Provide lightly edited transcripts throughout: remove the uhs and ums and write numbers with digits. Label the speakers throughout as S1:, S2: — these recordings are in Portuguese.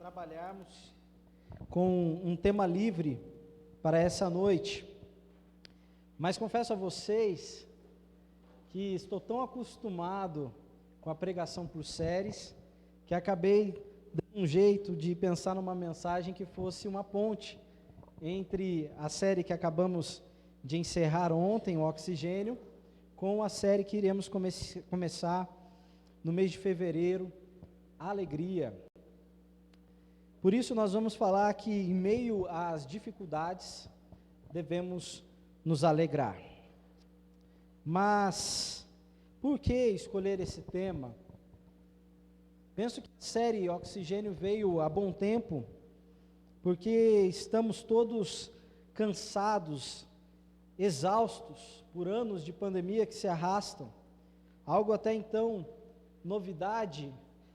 S1: trabalharmos com um tema livre para essa noite, mas confesso a vocês que estou tão acostumado com a pregação por séries, que acabei dando um jeito de pensar numa mensagem que fosse uma ponte entre a série que acabamos de encerrar ontem, o Oxigênio, com a série que iremos começar no mês de fevereiro, a Alegria. Por isso nós vamos falar que em meio às dificuldades devemos nos alegrar. Mas por que escolher esse tema? Penso que a série Oxigênio veio a bom tempo, porque estamos todos cansados, exaustos por anos de pandemia que se arrastam. Algo até então novidade,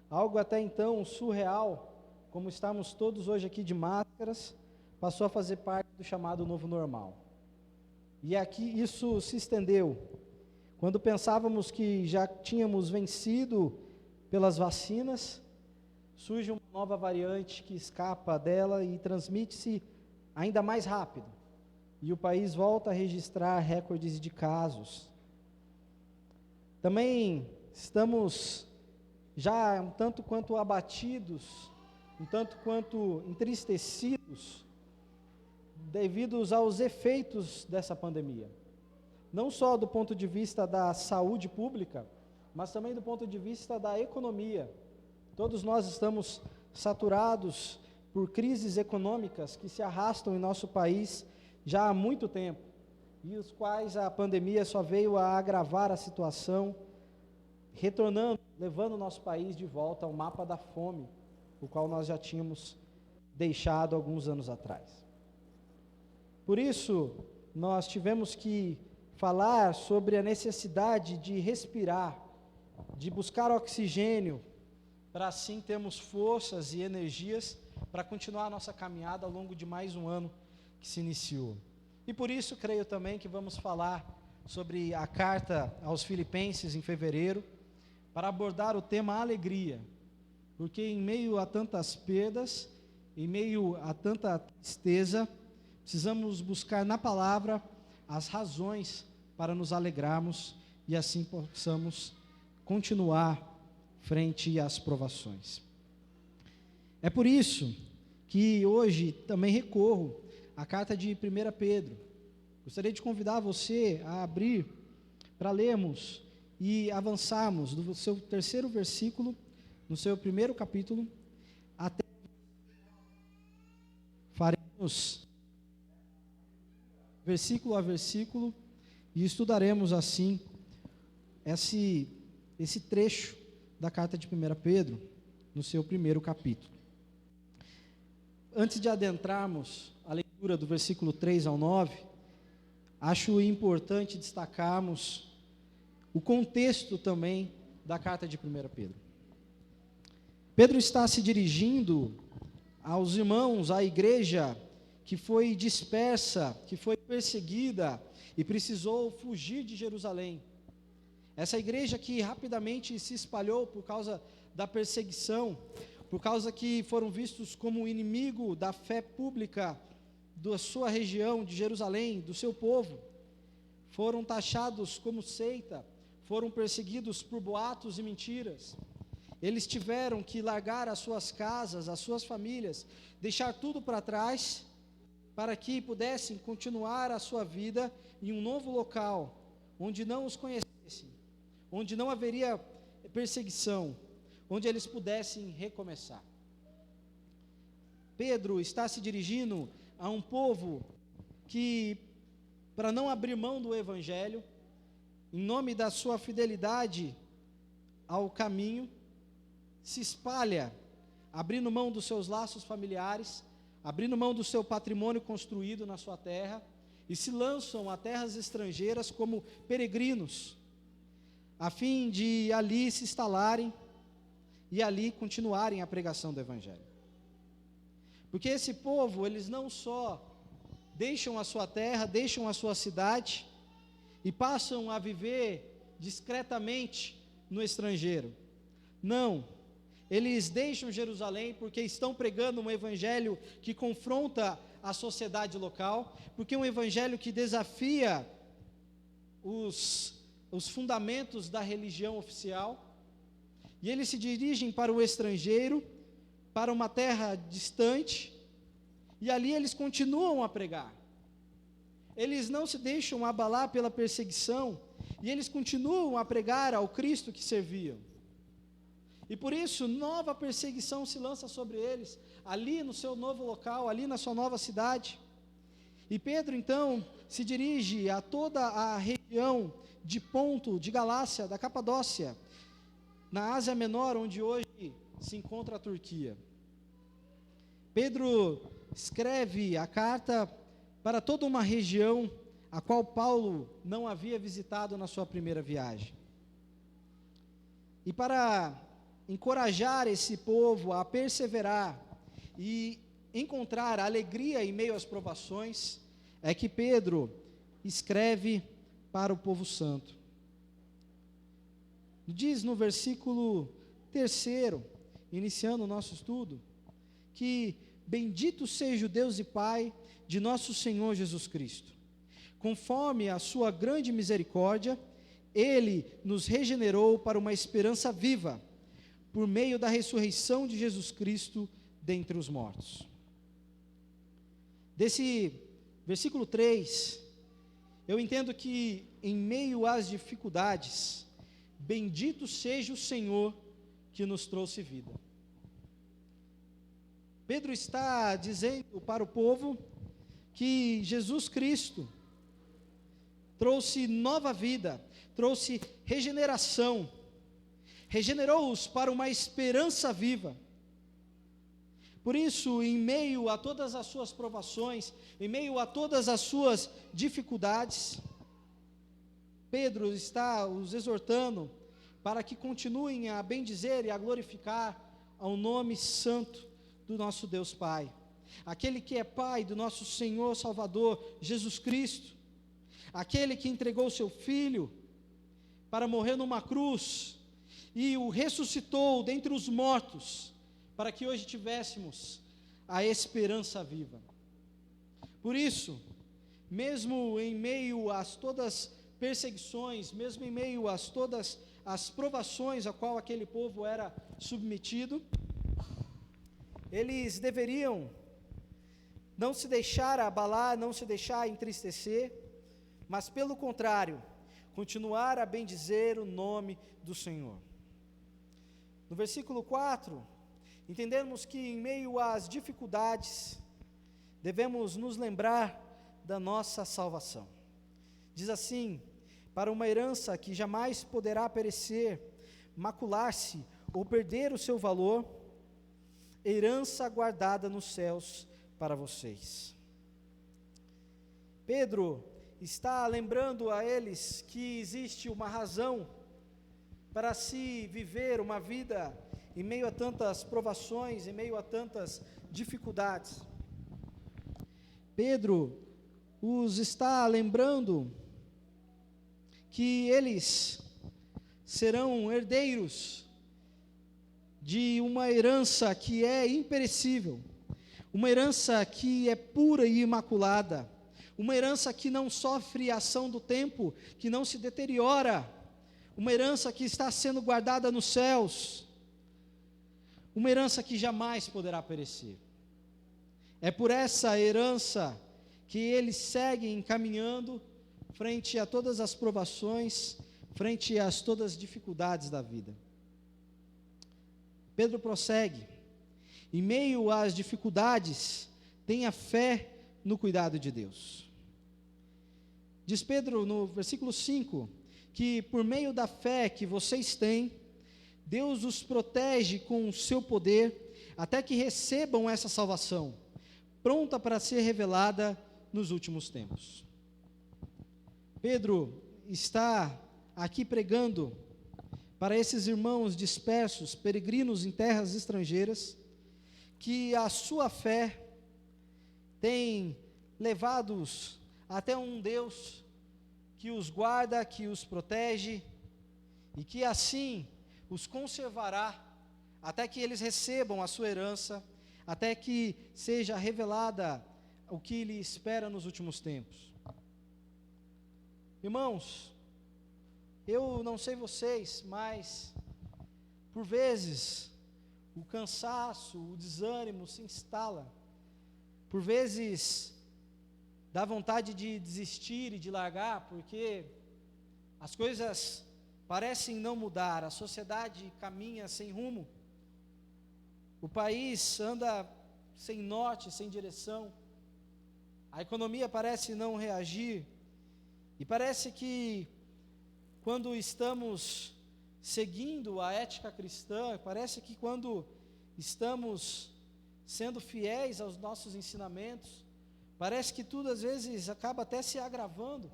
S1: algo até então surreal, como estamos todos hoje aqui de máscaras, passou a fazer parte do chamado novo normal. E aqui isso se estendeu. Quando pensávamos que já tínhamos vencido pelas vacinas, surge uma nova variante que escapa dela e transmite-se ainda mais rápido. E o país volta a registrar recordes de casos. Também estamos já um tanto quanto abatidos, um tanto quanto entristecidos, devido aos efeitos dessa pandemia. Não só do ponto de vista da saúde pública, mas também do ponto de vista da economia. Todos nós estamos saturados por crises econômicas que se arrastam em nosso país já há muito tempo, e os quais a pandemia só veio a agravar a situação, retornando, levando o nosso país de volta ao mapa da fome, o qual nós já tínhamos deixado alguns anos atrás. Por isso, nós tivemos que falar sobre a necessidade de respirar, de buscar oxigênio, para assim termos forças e energias para continuar a nossa caminhada ao longo de mais um ano que se iniciou. E por isso, creio também que vamos falar sobre a carta aos Filipenses em fevereiro, para abordar o tema alegria, porque em meio a tantas perdas, em meio a tanta tristeza, precisamos buscar na palavra as razões para nos alegrarmos e assim possamos continuar frente às provações. É por isso que hoje também recorro à carta de 1 Pedro. Gostaria de convidar você a abrir para lermos e avançarmos do seu terceiro versículo, no seu primeiro capítulo, até faremos versículo a versículo e estudaremos assim esse trecho da carta de 1 Pedro, no seu primeiro capítulo. Antes de adentrarmos a leitura do versículo 3 ao 9, acho importante destacarmos o contexto também da carta de 1 Pedro. Pedro está se dirigindo aos irmãos, à igreja que foi dispersa, que foi perseguida e precisou fugir de Jerusalém. Essa igreja que rapidamente se espalhou por causa da perseguição, por causa que foram vistos como inimigo da fé pública da sua região, de Jerusalém, do seu povo, foram taxados como seita, foram perseguidos por boatos e mentiras. Eles tiveram que largar as suas casas, as suas famílias, deixar tudo para trás, para que pudessem continuar a sua vida em um novo local, onde não os conhecessem, onde não haveria perseguição, onde eles pudessem recomeçar. Pedro está se dirigindo a um povo que, para não abrir mão do Evangelho, em nome da sua fidelidade ao caminho, se espalha, abrindo mão dos seus laços familiares, abrindo mão do seu patrimônio construído na sua terra, e se lançam a terras estrangeiras como peregrinos, a fim de ali se instalarem e ali continuarem a pregação do Evangelho. Porque esse povo, eles não só deixam a sua terra, deixam a sua cidade e passam a viver discretamente no estrangeiro. Não, eles deixam Jerusalém porque estão pregando um evangelho que confronta a sociedade local, porque é um evangelho que desafia os fundamentos da religião oficial, e eles se dirigem para o estrangeiro, para uma terra distante, e ali eles continuam a pregar. Eles não se deixam abalar pela perseguição, e eles continuam a pregar ao Cristo que serviam. E por isso, nova perseguição se lança sobre eles, ali no seu novo local, ali na sua nova cidade. E Pedro, então, se dirige a toda a região de Ponto, de Galácia, da Capadócia, na Ásia Menor, onde hoje se encontra a Turquia. Pedro escreve a carta para toda uma região a qual Paulo não havia visitado na sua primeira viagem. E para encorajar esse povo a perseverar e encontrar alegria em meio às provações, é que Pedro escreve para o povo santo. Diz no versículo 3, iniciando o nosso estudo, que bendito seja o Deus e Pai de nosso Senhor Jesus Cristo. Conforme a sua grande misericórdia, Ele nos regenerou para uma esperança viva, por meio da ressurreição de Jesus Cristo dentre os mortos. Desse versículo 3, eu entendo que em meio às dificuldades, bendito seja o Senhor que nos trouxe vida. Pedro está dizendo para o povo que Jesus Cristo trouxe nova vida, trouxe regeneração, regenerou-os para uma esperança viva. Por isso, em meio a todas as suas provações, em meio a todas as suas dificuldades, Pedro está os exortando para que continuem a bendizer e a glorificar ao nome santo do nosso Deus Pai, aquele que é Pai do nosso Senhor Salvador Jesus Cristo, aquele que entregou o seu Filho para morrer numa cruz e o ressuscitou dentre os mortos, para que hoje tivéssemos a esperança viva. Por isso, mesmo em meio a todas perseguições, mesmo em meio a todas as provações a qual aquele povo era submetido, eles deveriam não se deixar abalar, não se deixar entristecer, mas pelo contrário, continuar a bendizer o nome do Senhor. No versículo 4, entendemos que em meio às dificuldades, devemos nos lembrar da nossa salvação. Diz assim: para uma herança que jamais poderá perecer, macular-se ou perder o seu valor, herança guardada nos céus para vocês. Pedro está lembrando a eles que existe uma razão para se viver uma vida em meio a tantas provações, em meio a tantas dificuldades. Pedro os está lembrando que eles serão herdeiros de uma herança que é imperecível, uma herança que é pura e imaculada, uma herança que não sofre ação do tempo, que não se deteriora, uma herança que está sendo guardada nos céus, uma herança que jamais poderá perecer. É por essa herança que eles seguem caminhando frente a todas as provações, frente a todas as dificuldades da vida. Pedro prossegue: em meio às dificuldades, tenha fé no cuidado de Deus. Diz Pedro no versículo 5, que por meio da fé que vocês têm, Deus os protege com o seu poder, até que recebam essa salvação, pronta para ser revelada nos últimos tempos. Pedro está aqui pregando para esses irmãos dispersos, peregrinos em terras estrangeiras, que a sua fé tem levado-os até um Deus que os guarda, que os protege, e que assim os conservará até que eles recebam a sua herança, até que seja revelada o que lhe espera nos últimos tempos. Irmãos, eu não sei vocês, mas por vezes o cansaço, o desânimo se instala. Por vezes dá vontade de desistir e de largar, porque as coisas parecem não mudar, a sociedade caminha sem rumo, o país anda sem norte, sem direção, a economia parece não reagir, e parece que quando estamos seguindo a ética cristã, parece que quando estamos sendo fiéis aos nossos ensinamentos, parece que tudo às vezes acaba até se agravando.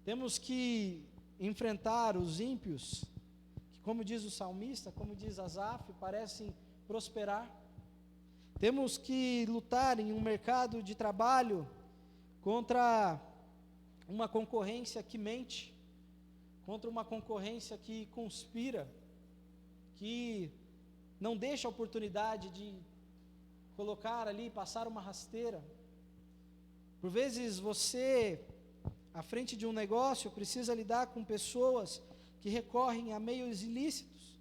S1: Temos que enfrentar os ímpios, que, como diz o salmista, como diz Asaf, parecem prosperar. Temos que lutar em um mercado de trabalho contra uma concorrência que mente, contra uma concorrência que conspira, que não deixa a oportunidade de colocar ali, passar uma rasteira. Por vezes você, à frente de um negócio, precisa lidar com pessoas que recorrem a meios ilícitos,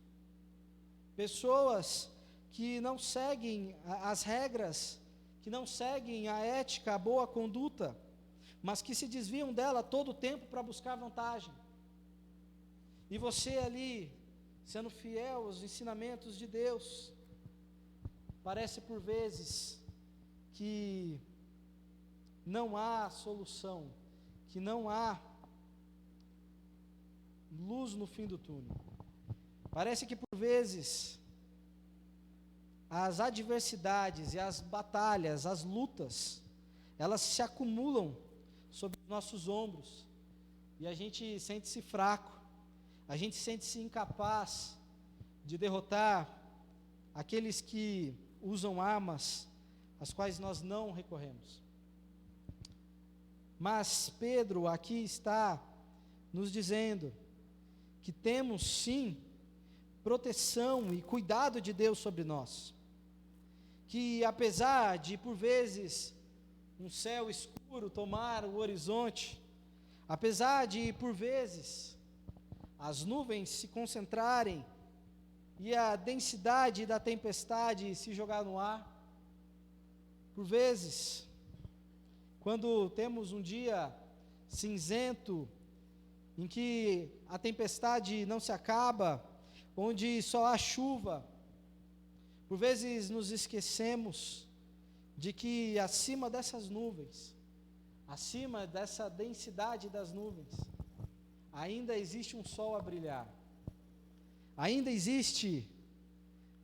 S1: pessoas que não seguem as regras, que não seguem a ética, a boa conduta, mas que se desviam dela todo o tempo para buscar vantagem. E você ali, sendo fiel aos ensinamentos de Deus, parece por vezes que não há solução, que não há luz no fim do túnel. Parece que por vezes as adversidades e as batalhas, as lutas, elas se acumulam sobre os nossos ombros, e a gente sente-se fraco, a gente sente-se incapaz de derrotar aqueles que usam armas, as quais nós não recorremos. Mas Pedro aqui está nos dizendo que temos sim proteção e cuidado de Deus sobre nós, que apesar de por vezes um céu escuro tomar o horizonte, apesar de por vezes as nuvens se concentrarem e a densidade da tempestade se jogar no ar, por vezes, quando temos um dia cinzento, em que a tempestade não se acaba, onde só há chuva, por vezes nos esquecemos de que acima dessas nuvens, acima dessa densidade das nuvens, ainda existe um sol a brilhar, ainda existe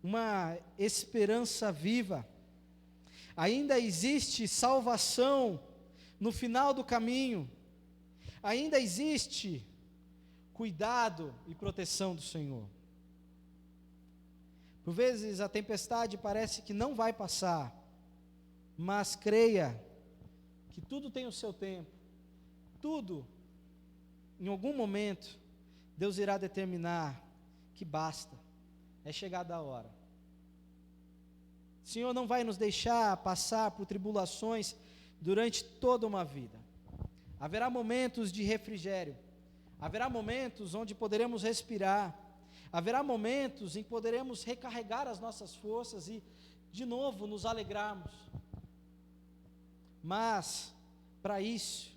S1: uma esperança viva, ainda existe salvação no final do caminho, ainda existe cuidado e proteção do Senhor. Por vezes a tempestade parece que não vai passar, mas creia que tudo tem o seu tempo, tudo, em algum momento, Deus irá determinar que basta, é chegada a hora. O Senhor não vai nos deixar passar por tribulações durante toda uma vida. Haverá momentos de refrigério, haverá momentos onde poderemos respirar, haverá momentos em que poderemos recarregar as nossas forças e, de novo, nos alegrarmos. Mas, para isso,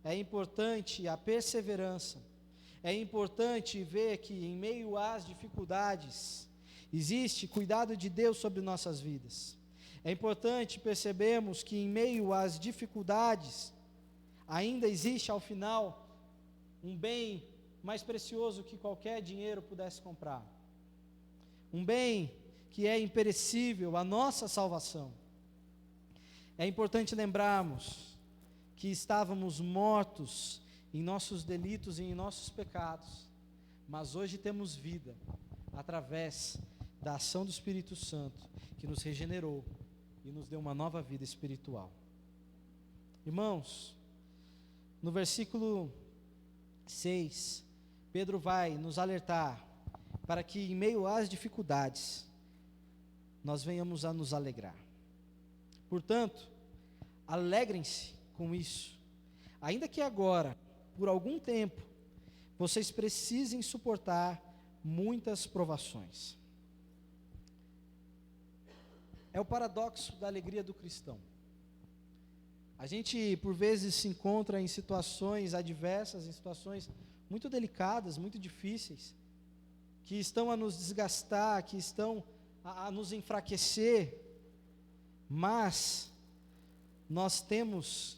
S1: é importante a perseverança, é importante ver que em meio às dificuldades, existe cuidado de Deus sobre nossas vidas. É importante percebermos que em meio às dificuldades, ainda existe ao final, um bem mais precioso que qualquer dinheiro pudesse comprar. Um bem que é imperecível, a nossa salvação. É importante lembrarmos que estávamos mortos em nossos delitos e em nossos pecados, mas hoje temos vida através da ação do Espírito Santo, que nos regenerou e nos deu uma nova vida espiritual. Irmãos, no versículo 6, Pedro vai nos alertar para que em meio às dificuldades, nós venhamos a nos alegrar. Portanto, alegrem-se com isso, ainda que agora, por algum tempo, vocês precisem suportar muitas provações. É o paradoxo da alegria do cristão. A gente, por vezes, se encontra em situações adversas, em situações muito delicadas, muito difíceis, que estão a nos desgastar, que estão a nos enfraquecer, mas nós temos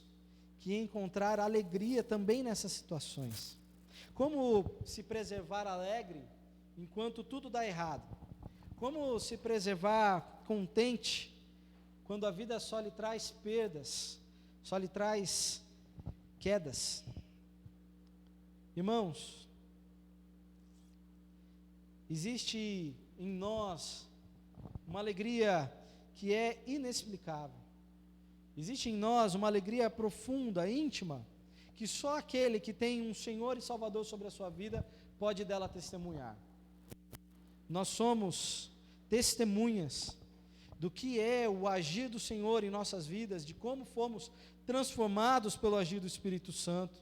S1: que encontrar alegria também nessas situações. Como se preservar alegre enquanto tudo dá errado? Como se preservar contente quando a vida só lhe traz perdas, só lhe traz quedas? Irmãos, existe em nós uma alegria que é inexplicável. Existe em nós uma alegria profunda, íntima, que só aquele que tem um Senhor e Salvador sobre a sua vida pode dela testemunhar. Nós somos testemunhas do que é o agir do Senhor em nossas vidas, de como fomos transformados pelo agir do Espírito Santo.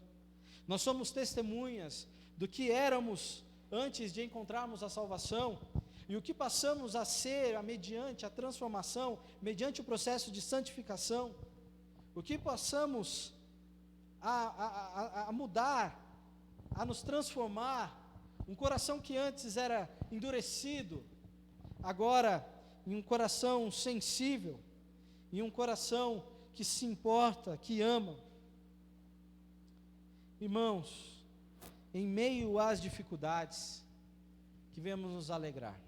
S1: Nós somos testemunhas do que éramos antes de encontrarmos a salvação e o que passamos a ser mediante a transformação, mediante o processo de santificação, o que passamos a mudar, a nos transformar, um coração que antes era endurecido, agora em um coração sensível, em um coração que se importa, que ama. Irmãos, em meio às dificuldades, que venhamos nos alegrar.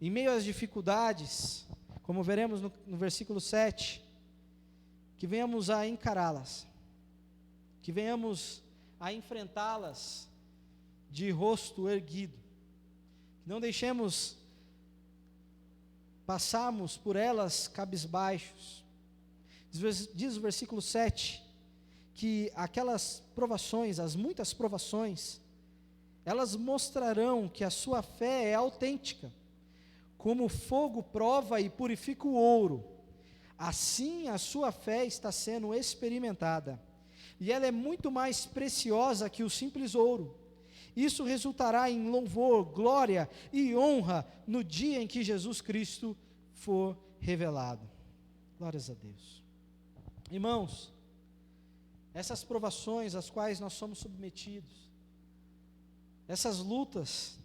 S1: Em meio às dificuldades, como veremos no versículo 7, que venhamos a encará-las, que venhamos a enfrentá-las de rosto erguido, que não deixemos passarmos por elas cabisbaixos. Diz o versículo 7, que aquelas provações, as muitas provações, elas mostrarão que a sua fé é autêntica. Como o fogo prova e purifica o ouro, assim a sua fé está sendo experimentada, e ela é muito mais preciosa que o simples ouro. Isso resultará em louvor, glória e honra no dia em que Jesus Cristo for revelado. Glórias a Deus. Irmãos, essas provações às quais nós somos submetidos, essas lutas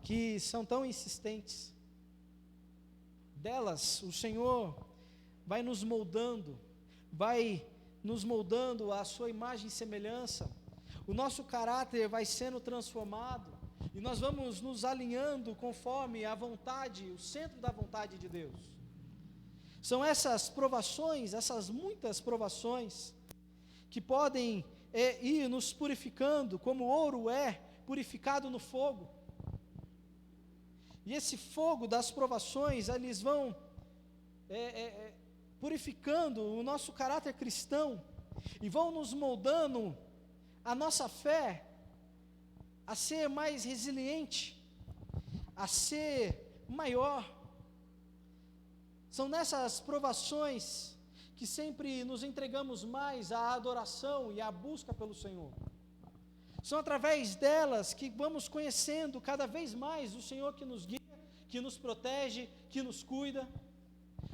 S1: que são tão insistentes, delas o Senhor vai nos moldando à sua imagem e semelhança, o nosso caráter vai sendo transformado, e nós vamos nos alinhando conforme a vontade, o centro da vontade de Deus. São essas provações, essas muitas provações, que podem ir nos purificando, como o ouro é purificado no fogo. E esse fogo das provações, eles vão purificando o nosso caráter cristão, e vão nos moldando a nossa fé a ser mais resiliente, a ser maior. São nessas provações que sempre nos entregamos mais à adoração e à busca pelo Senhor. São através delas que vamos conhecendo cada vez mais o Senhor que nos guia, que nos protege, que nos cuida.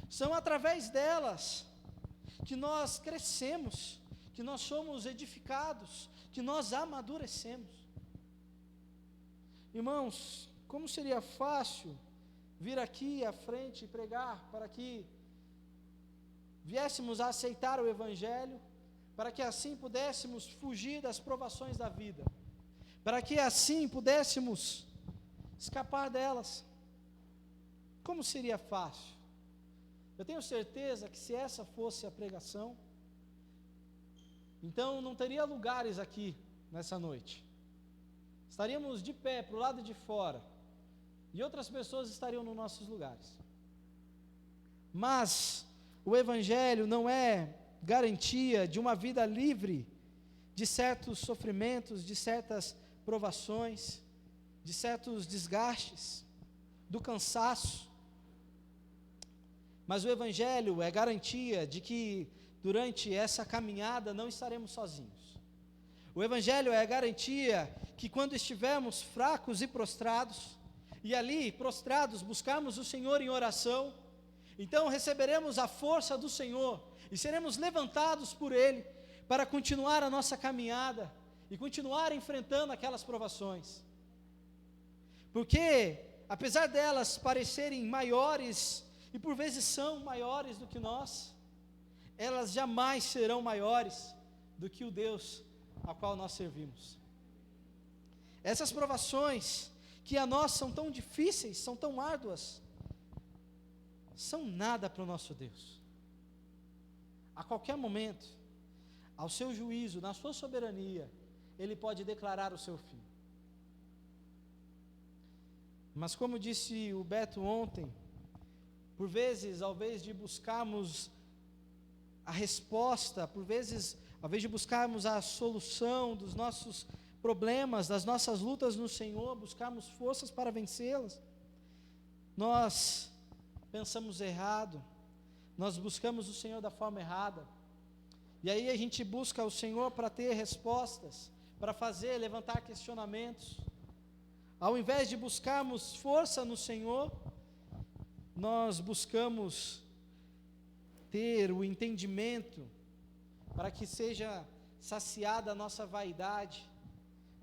S1: São através delas que nós crescemos, que nós somos edificados, que nós amadurecemos. Irmãos, como seria fácil vir aqui à frente e pregar para que viéssemos a aceitar o Evangelho, para que assim pudéssemos fugir das provações da vida, para que assim pudéssemos escapar delas. Como seria fácil? Eu tenho certeza que se essa fosse a pregação, então não teria lugares aqui nessa noite. Estaríamos de pé para o lado de fora, e outras pessoas estariam nos nossos lugares. Mas o Evangelho não é garantia de uma vida livre de certos sofrimentos, de certas provações. de certos desgastes, do cansaço. Mas o Evangelho é garantia de que durante essa caminhada não estaremos sozinhos. O Evangelho é a garantia que quando estivermos fracos e prostrados, e ali prostrados buscarmos o Senhor em oração, então receberemos a força do Senhor e seremos levantados por Ele para continuar a nossa caminhada e continuar enfrentando aquelas provações. Porque, apesar delas parecerem maiores, e por vezes são maiores do que nós, elas jamais serão maiores do que o Deus ao qual nós servimos. Essas provações que a nós são tão difíceis, são tão árduas, são nada para o nosso Deus. A qualquer momento, ao seu juízo, na sua soberania, Ele pode declarar o seu fim. Mas como disse o Beto ontem, por vezes, ao invés de buscarmos a resposta, por vezes, ao invés de buscarmos a solução dos nossos problemas, das nossas lutas no Senhor, buscarmos forças para vencê-las, nós pensamos errado, nós buscamos o Senhor da forma errada, e aí a gente busca o Senhor para ter respostas, para fazer, levantar questionamentos. Ao invés de buscarmos força no Senhor, nós buscamos ter o entendimento para que seja saciada a nossa vaidade,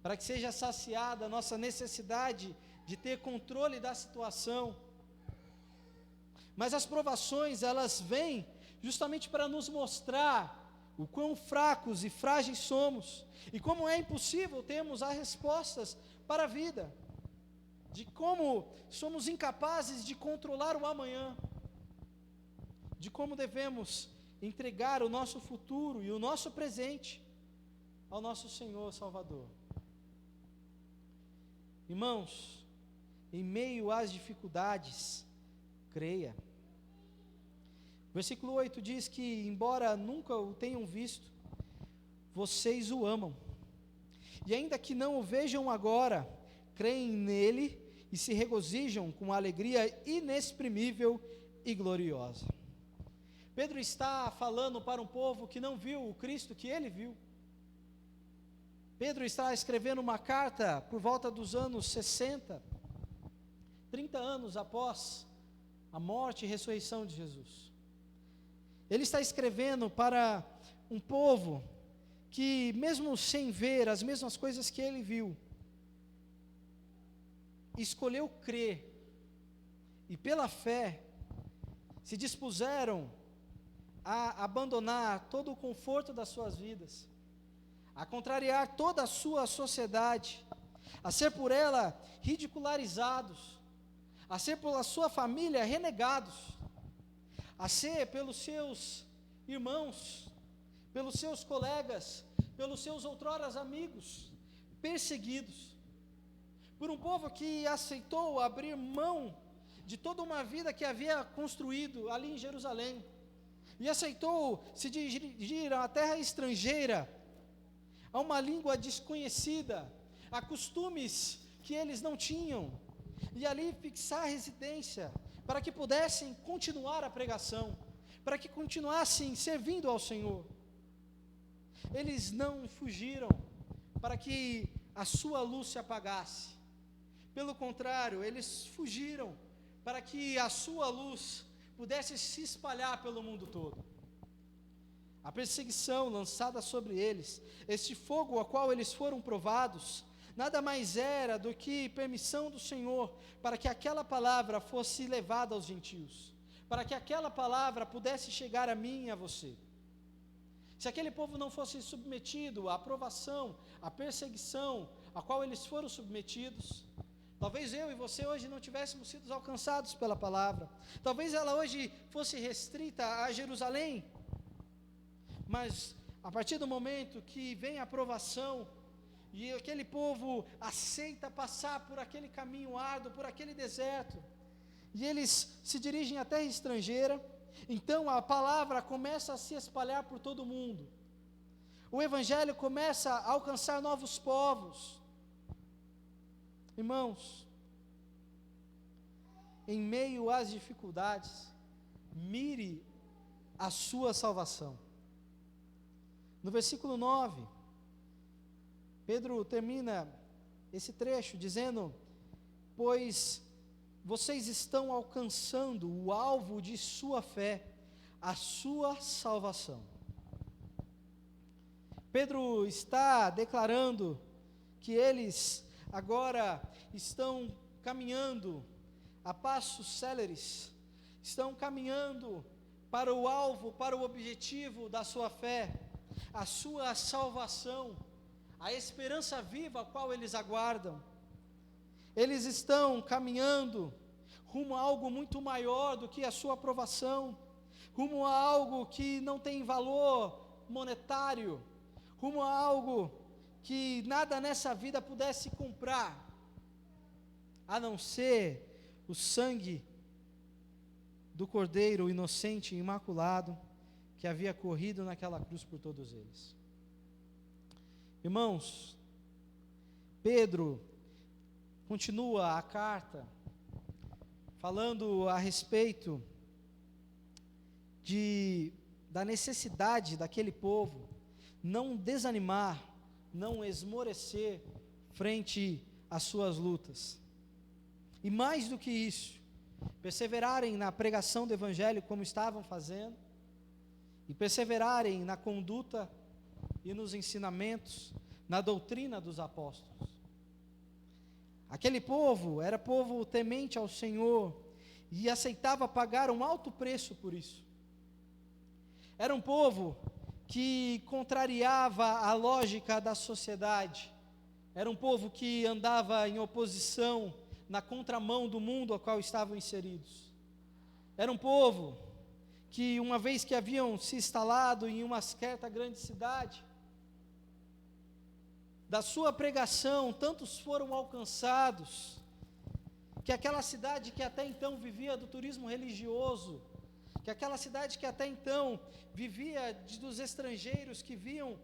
S1: para que seja saciada a nossa necessidade de ter controle da situação. Mas as provações, elas vêm justamente para nos mostrar o quão fracos e frágeis somos, e como é impossível termos as respostas para a vida, de como somos incapazes de controlar o amanhã, de como devemos entregar o nosso futuro e o nosso presente ao nosso Senhor Salvador. Irmãos, em meio às dificuldades, creia. Versículo 8 diz que, embora nunca o tenham visto, vocês o amam. E ainda que não o vejam agora, creem nele e se regozijam com alegria inexprimível e gloriosa. Pedro está falando para um povo que não viu o Cristo que ele viu. Pedro está escrevendo uma carta por volta dos anos 60, 30 anos após a morte e ressurreição de Jesus. Ele está escrevendo para um povo que, mesmo sem ver as mesmas coisas que ele viu, escolheu crer, e pela fé, se dispuseram a abandonar todo o conforto das suas vidas, a contrariar toda a sua sociedade, a ser por ela ridicularizados, a ser pela sua família renegados, a ser pelos seus irmãos, pelos seus colegas, pelos seus outroras amigos, perseguidos, por um povo que aceitou abrir mão de toda uma vida que havia construído ali em Jerusalém, e aceitou se dirigir a uma terra estrangeira, a uma língua desconhecida, a costumes que eles não tinham, e ali fixar residência, para que pudessem continuar a pregação, para que continuassem servindo ao Senhor. Eles não fugiram para que a sua luz se apagasse, pelo contrário, eles fugiram para que a sua luz pudesse se espalhar pelo mundo todo. A perseguição lançada sobre eles, este fogo a qual eles foram provados, nada mais era do que permissão do Senhor para que aquela palavra fosse levada aos gentios, para que aquela palavra pudesse chegar a mim e a você. Se aquele povo não fosse submetido à provação, à perseguição a qual eles foram submetidos, talvez eu e você hoje não tivéssemos sido alcançados pela palavra, talvez ela hoje fosse restrita a Jerusalém, mas a partir do momento que vem a provação, e aquele povo aceita passar por aquele caminho árduo, por aquele deserto, e eles se dirigem à terra estrangeira, então a palavra começa a se espalhar por todo o mundo, o evangelho começa a alcançar novos povos. Irmãos, em meio às dificuldades, mire a sua salvação. No versículo 9, Pedro termina esse trecho dizendo: pois vocês estão alcançando o alvo de sua fé, a sua salvação. Pedro está declarando que eles agora estão caminhando a passos céleres, estão caminhando para o alvo, para o objetivo da sua fé, a sua salvação, a esperança viva a qual eles aguardam. Eles estão caminhando rumo a algo muito maior do que a sua aprovação, rumo a algo que não tem valor monetário, rumo a algo que nada nessa vida pudesse comprar, a não ser o sangue do Cordeiro inocente e imaculado, que havia corrido naquela cruz por todos eles. Irmãos, Pedro continua a carta falando a respeito da necessidade daquele povo não desanimar, não esmorecer frente às suas lutas. E mais do que isso, perseverarem na pregação do Evangelho como estavam fazendo, e perseverarem na conduta e nos ensinamentos, na doutrina dos apóstolos. Aquele povo era povo temente ao Senhor e aceitava pagar um alto preço por isso. Era um povo que contrariava a lógica da sociedade, era um povo que andava em oposição, na contramão do mundo ao qual estavam inseridos. Era um povo que, uma vez que haviam se instalado em uma certa grande cidade, da sua pregação, tantos foram alcançados, que aquela cidade que até então vivia do turismo religioso, que aquela cidade que até então vivia dos estrangeiros que vinham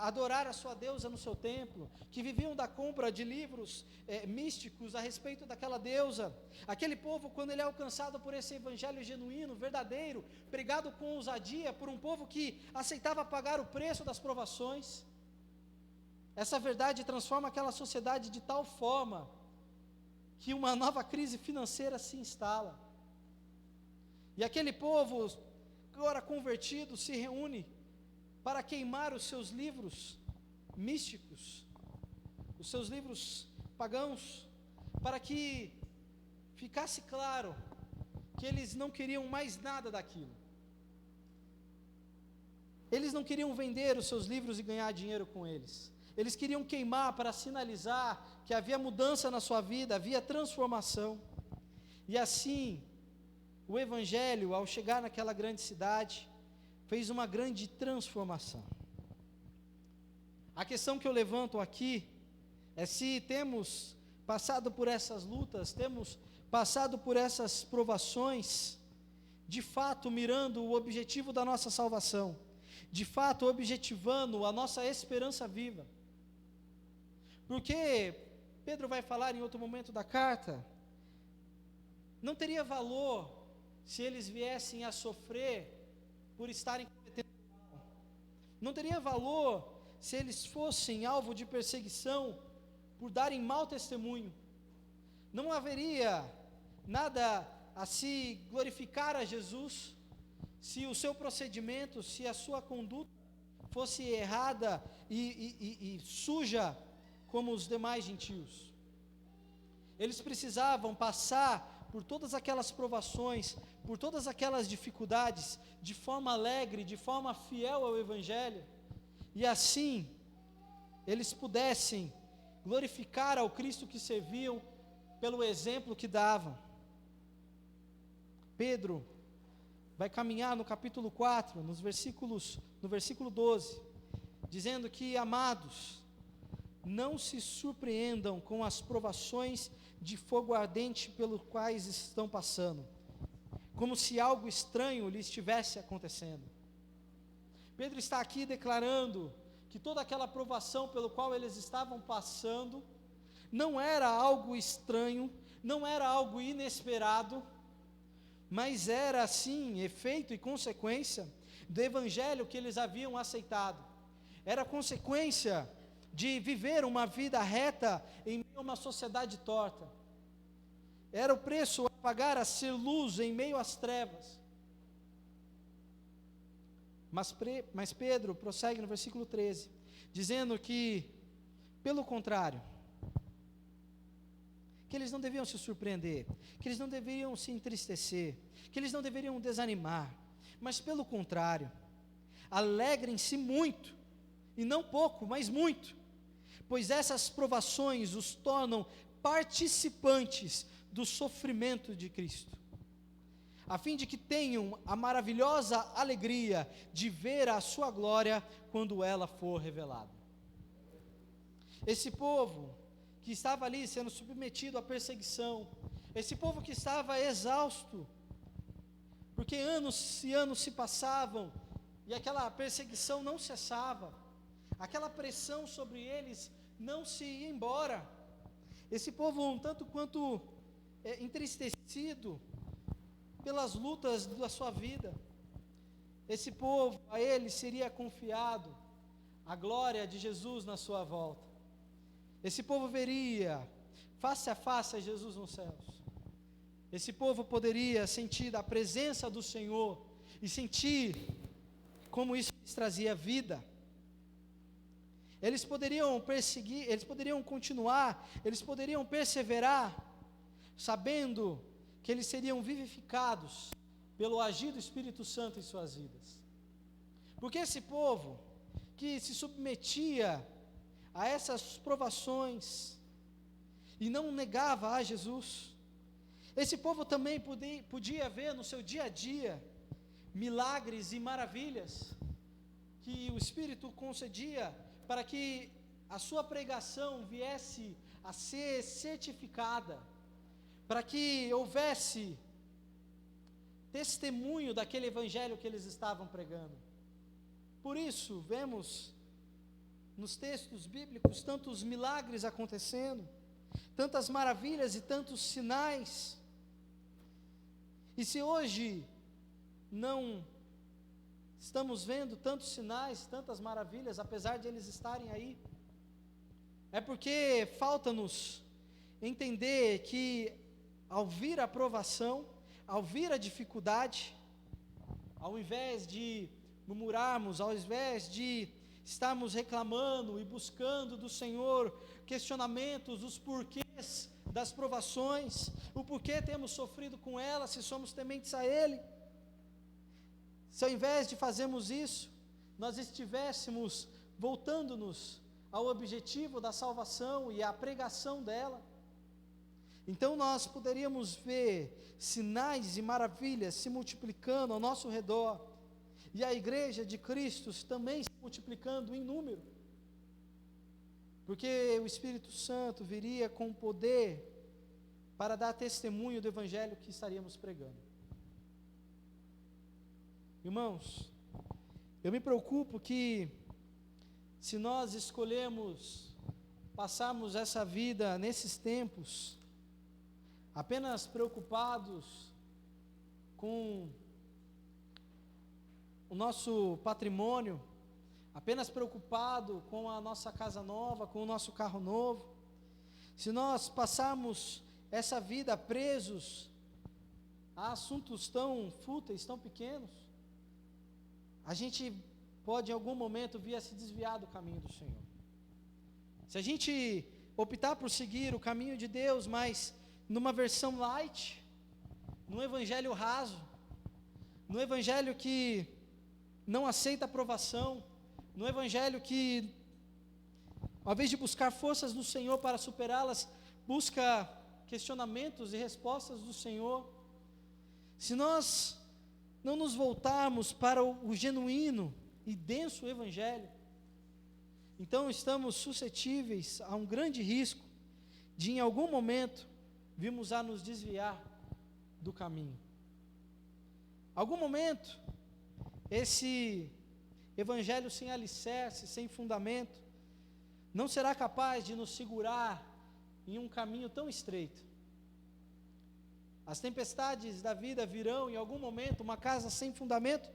S1: adorar a sua deusa no seu templo, que viviam da compra de livros místicos a respeito daquela deusa, aquele povo, quando ele é alcançado por esse evangelho genuíno, verdadeiro, pregado com ousadia, por um povo que aceitava pagar o preço das provações, essa verdade transforma aquela sociedade de tal forma, que uma nova crise financeira se instala, e aquele povo, agora convertido, se reúne para queimar os seus livros místicos, os seus livros pagãos, para que ficasse claro que eles não queriam mais nada daquilo. Eles não queriam vender os seus livros e ganhar dinheiro com eles. Eles queriam queimar para sinalizar que havia mudança na sua vida, havia transformação. E assim, o Evangelho, ao chegar naquela grande cidade, fez uma grande transformação. A questão que eu levanto aqui é se temos passado por essas lutas, temos passado por essas provações, de fato mirando o objetivo da nossa salvação, de fato objetivando a nossa esperança viva. Porque Pedro vai falar em outro momento da carta, não teria valor se eles viessem a sofrer por estarem cometendo mal. Não teria valor se eles fossem alvo de perseguição por darem mau testemunho. Não haveria nada a se glorificar a Jesus se o seu procedimento, se a sua conduta fosse errada e suja como os demais gentios. Eles precisavam passar por todas aquelas provações, por todas aquelas dificuldades, de forma alegre, de forma fiel ao Evangelho, e assim, eles pudessem glorificar ao Cristo que serviam, pelo exemplo que davam. Pedro vai caminhar no capítulo 4, no versículo 12, dizendo que, amados, não se surpreendam com as provações de fogo ardente pelos quais estão passando, como se algo estranho lhe estivesse acontecendo. Pedro está aqui declarando que toda aquela provação pelo qual eles estavam passando, não era algo estranho, não era algo inesperado, mas era sim efeito e consequência do evangelho que eles haviam aceitado. Era consequência de viver uma vida reta em meio a uma sociedade torta. Era o preço a pagar a ser luz em meio às trevas. Mas Pedro prossegue no versículo 13, dizendo que, pelo contrário, que eles não deviam se surpreender, que eles não deveriam se entristecer, que eles não deveriam desanimar, mas pelo contrário, alegrem-se muito, e não pouco, mas muito, pois essas provações os tornam participantes do sofrimento de Cristo, a fim de que tenham a maravilhosa alegria de ver a sua glória quando ela for revelada. Esse povo que estava ali sendo submetido à perseguição, esse povo que estava exausto, porque anos e anos se passavam, e aquela perseguição não cessava, aquela pressão sobre eles não se ia embora, esse povo um tanto quanto entristecido pelas lutas da sua vida, esse povo, a ele seria confiado a glória de Jesus na sua volta. Esse povo veria face a face a Jesus nos céus. Esse povo poderia sentir a presença do Senhor e sentir como isso lhes trazia vida. Eles poderiam perseguir, eles poderiam continuar, eles poderiam perseverar, sabendo que eles seriam vivificados pelo agir do Espírito Santo em suas vidas. Porque esse povo que se submetia a essas provações e não negava a Jesus, esse povo também podia ver no seu dia a dia milagres e maravilhas que o Espírito concedia para que a sua pregação viesse a ser certificada, para que houvesse testemunho daquele evangelho que eles estavam pregando. Por isso, vemos nos textos bíblicos tantos milagres acontecendo, tantas maravilhas e tantos sinais. E se hoje não estamos vendo tantos sinais, tantas maravilhas, apesar de eles estarem aí, é porque falta-nos entender que ao vir a provação, ao vir a dificuldade, ao invés de murmurarmos, ao invés de estarmos reclamando e buscando do Senhor questionamentos, os porquês das provações, o porquê temos sofrido com elas, se somos tementes a Ele, se ao invés de fazermos isso, nós estivéssemos voltando-nos ao objetivo da salvação e à pregação dela, então nós poderíamos ver sinais e maravilhas se multiplicando ao nosso redor, e a igreja de Cristo também se multiplicando em número, porque o Espírito Santo viria com poder para dar testemunho do evangelho que estaríamos pregando. Irmãos, eu me preocupo que se nós escolhermos passarmos essa vida nesses tempos apenas preocupados com o nosso patrimônio, apenas preocupado com a nossa casa nova, com o nosso carro novo, se nós passarmos essa vida presos a assuntos tão fúteis, tão pequenos, a gente pode em algum momento vir a se desviar do caminho do Senhor. Se a gente optar por seguir o caminho de Deus, mas numa versão light, num evangelho raso, num evangelho que não aceita aprovação, num evangelho que, ao invés de buscar forças no Senhor para superá-las, busca questionamentos e respostas do Senhor, se nós não nos voltarmos para o genuíno e denso evangelho, então estamos suscetíveis a um grande risco de em algum momento virmos a nos desviar do caminho. Algum momento, esse evangelho sem alicerce, sem fundamento, não será capaz de nos segurar em um caminho tão estreito. As tempestades da vida virão em algum momento, uma casa sem fundamento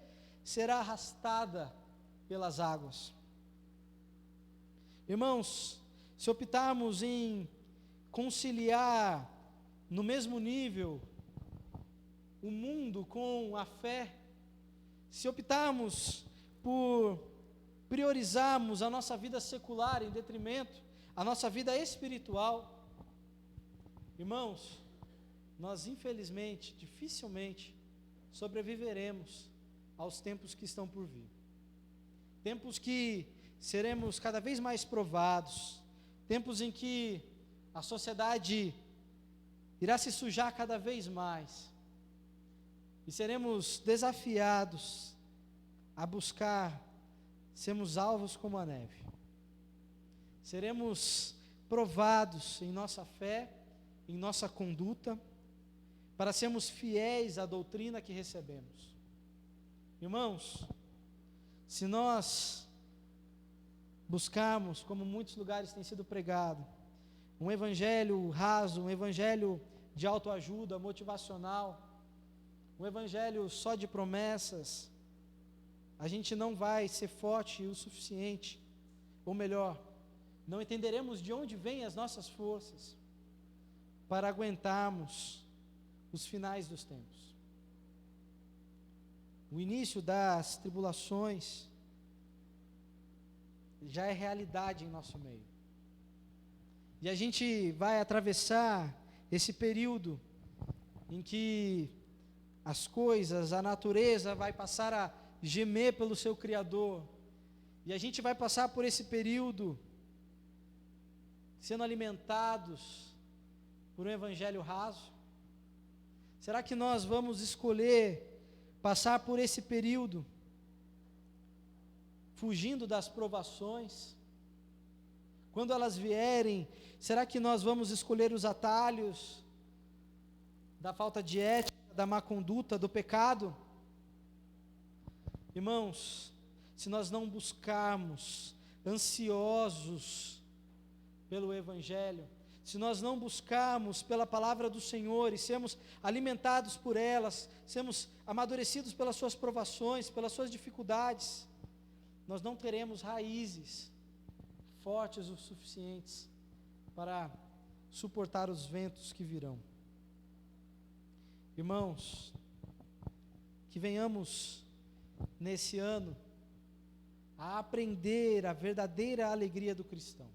S1: será arrastada pelas águas. Irmãos, se optarmos em conciliar no mesmo nível o mundo com a fé, se optarmos por priorizarmos a nossa vida secular em detrimento à nossa vida espiritual, irmãos, nós infelizmente, dificilmente sobreviveremos aos tempos que estão por vir. Tempos que seremos cada vez mais provados, tempos em que a sociedade irá se sujar cada vez mais, e seremos desafiados a buscar sermos alvos como a neve. Seremos provados em nossa fé, em nossa conduta, para sermos fiéis à doutrina que recebemos. Irmãos, se nós buscarmos, como muitos lugares tem sido pregado, um evangelho raso, um evangelho de autoajuda, motivacional, um evangelho só de promessas, a gente não vai ser forte o suficiente, ou melhor, não entenderemos de onde vêm as nossas forças para aguentarmos os finais dos tempos. O início das tribulações já é realidade em nosso meio. E a gente vai atravessar esse período em que as coisas, a natureza vai passar a gemer pelo seu Criador. E a gente vai passar por esse período sendo alimentados por um evangelho raso. Será que nós vamos escolher passar por esse período fugindo das provações? Quando elas vierem, será que nós vamos escolher os atalhos da falta de ética, da má conduta, do pecado? Irmãos, se nós não buscarmos ansiosos pelo evangelho, se nós não buscarmos pela palavra do Senhor e sermos alimentados por elas, sermos amadurecidos pelas suas provações, pelas suas dificuldades, nós não teremos raízes fortes o suficientes para suportar os ventos que virão. Irmãos, que venhamos nesse ano a aprender a verdadeira alegria do cristão.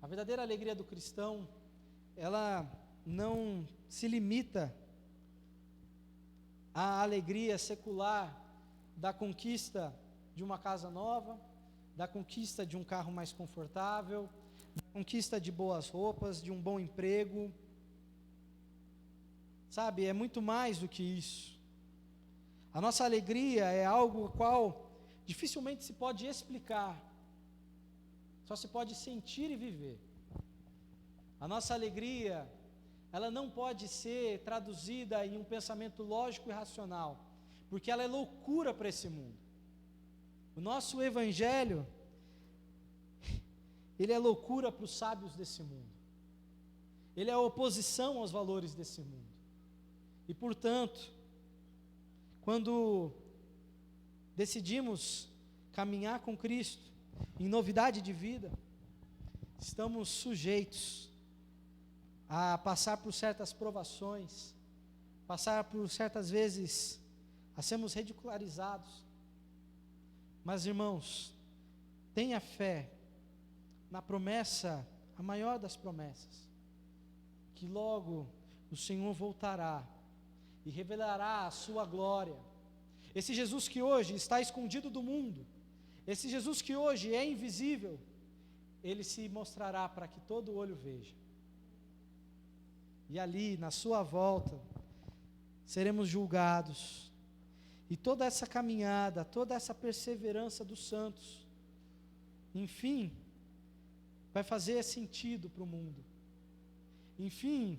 S1: A verdadeira alegria do cristão, ela não se limita à alegria secular da conquista de uma casa nova, da conquista de um carro mais confortável, da conquista de boas roupas, de um bom emprego. Sabe, é muito mais do que isso. A nossa alegria é algo qual dificilmente se pode explicar, só se pode sentir e viver. A nossa alegria, ela não pode ser traduzida em um pensamento lógico e racional, porque ela é loucura para esse mundo. O nosso evangelho, ele é loucura para os sábios desse mundo. Ele é oposição aos valores desse mundo. E portanto, quando decidimos caminhar com Cristo em novidade de vida, estamos sujeitos a passar por certas provações, passar por certas vezes a sermos ridicularizados. Mas, irmãos, tenha fé na promessa, a maior das promessas, que logo o Senhor voltará e revelará a sua glória. Esse Jesus que hoje está escondido do mundo, esse Jesus que hoje é invisível, ele se mostrará para que todo olho veja. E ali, na sua volta, seremos julgados. E toda essa caminhada, toda essa perseverança dos santos, enfim, vai fazer sentido para o mundo. Enfim,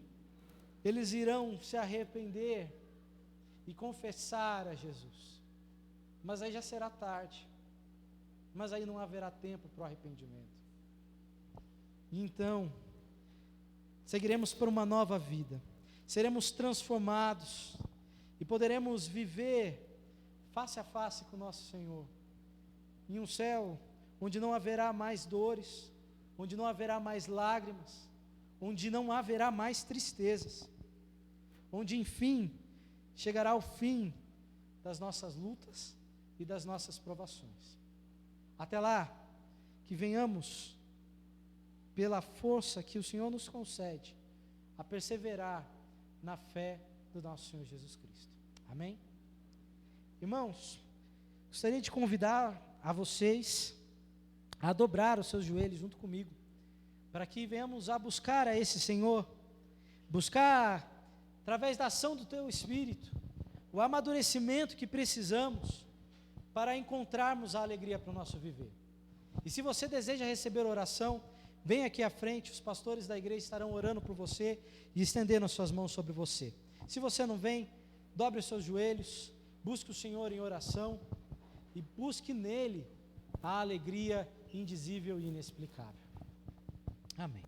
S1: eles irão se arrepender e confessar a Jesus. Mas aí já será tarde. Mas aí não haverá tempo para o arrependimento. Então, seguiremos por uma nova vida, seremos transformados e poderemos viver face a face com o nosso Senhor, em um céu onde não haverá mais dores, onde não haverá mais lágrimas, onde não haverá mais tristezas, onde enfim chegará o fim das nossas lutas e das nossas provações. Até lá, que venhamos, pela força que o Senhor nos concede, a perseverar na fé do nosso Senhor Jesus Cristo. Amém? Irmãos, gostaria de convidar a vocês a dobrar os seus joelhos junto comigo, para que venhamos a buscar a esse Senhor, buscar, através da ação do Teu Espírito, o amadurecimento que precisamos para encontrarmos a alegria para o nosso viver. E se você deseja receber oração, vem aqui à frente, os pastores da igreja estarão orando por você e estendendo as suas mãos sobre você. Se você não vem, dobre os seus joelhos, busque o Senhor em oração e busque nele a alegria indizível e inexplicável. Amém.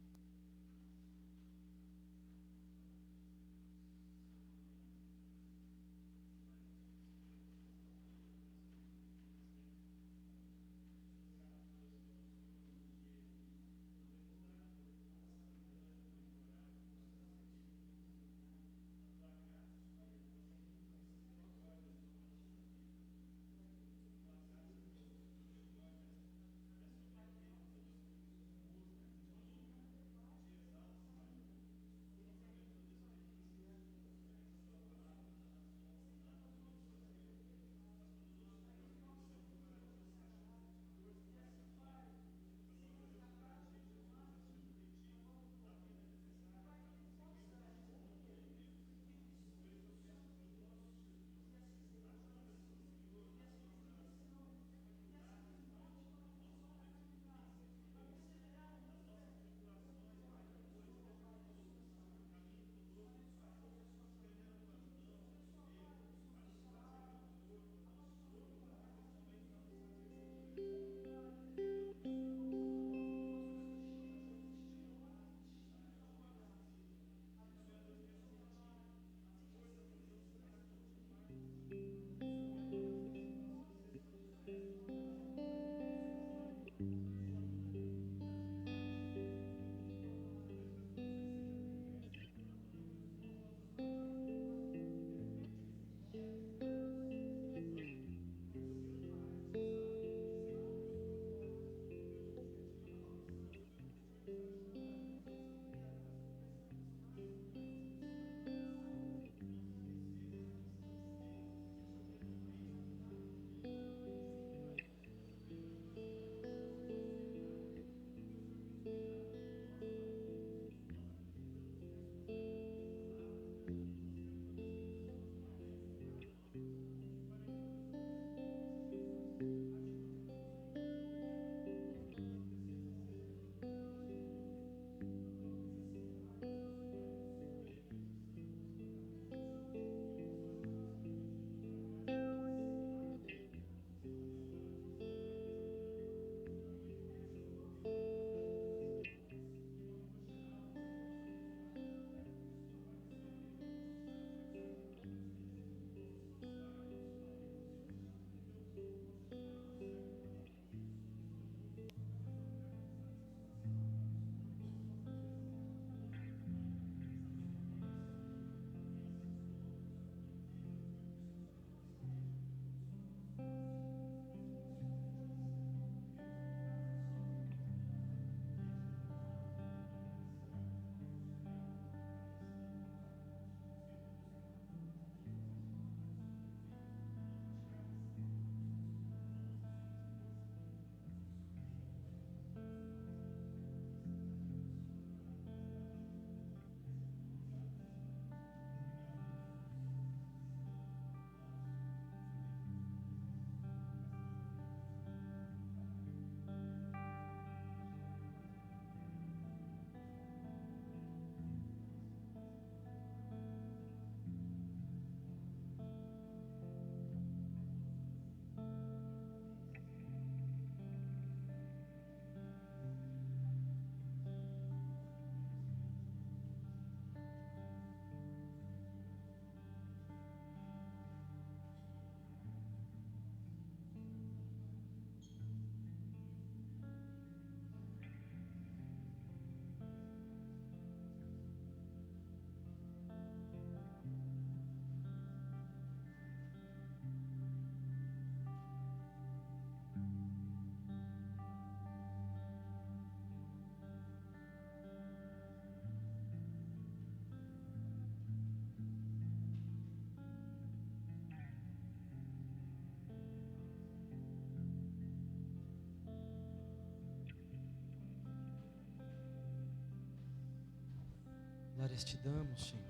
S1: Glórias te damos, Senhor.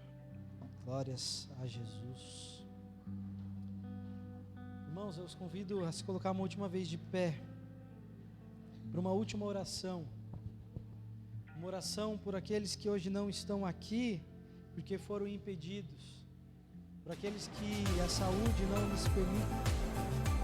S1: Glórias a Jesus. Irmãos, eu os convido a se colocar uma última vez de pé para uma última oração. Uma oração por aqueles que hoje não estão aqui porque foram impedidos, por aqueles que a saúde não lhes permite